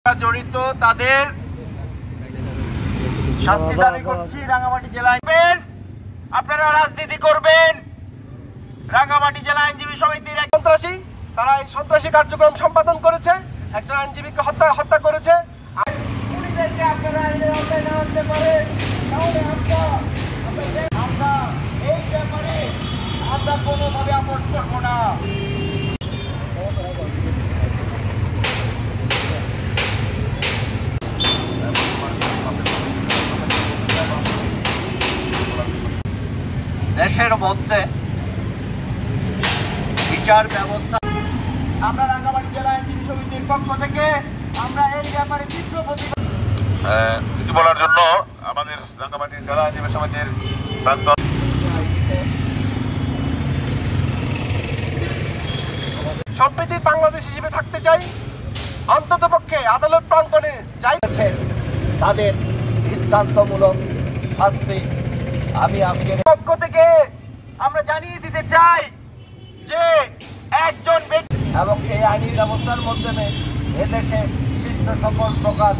জড়িত তাদের শাস্তি দাবি করছি। রাঙ্গামাটি জেলায় আপনারা রাজনীতি করবেন, রাঙ্গামাটি জেলা আইনজীবী সমিতির এক সন্ত্রাসী, তারা এই সন্ত্রাসী কার্যক্রম সম্পাদন করেছে, একজন আইনজীবীকে হত্যা করেছে। আপনারা আইনের আওতায় না আনতে পারে তাহলে আমরা এই ব্যাপারে আমরা কোনোভাবে আপোষ করবো না। দেশের মধ্যে বিচার ব্যবস্থা আমরা রাঙ্গামাটি জেলা আইনজীবী সমিতির পক্ষ থেকে আমরা এই ব্যাপারে তীব্র প্রতিবাদ কিছু বলার জন্য আমাদের রাঙ্গামাটি জেলা আইনজীবী সমিতির প্রাক্তন সম্প্রীতির বাংলাদেশ হিসেবে থাকতে চাই। অন্তত পক্ষে আদালত প্রাঙ্গণে যাইছে তাদের দৃষ্টান্তমূলক শাস্তি আমি আজকের পক্ষ থেকে আমরা জানিয়ে দিতে চাই যে একজন ব্যক্তি এবং এই আইনি ব্যবস্থার মাধ্যমে এদেশে সৃষ্ট সকল প্রকার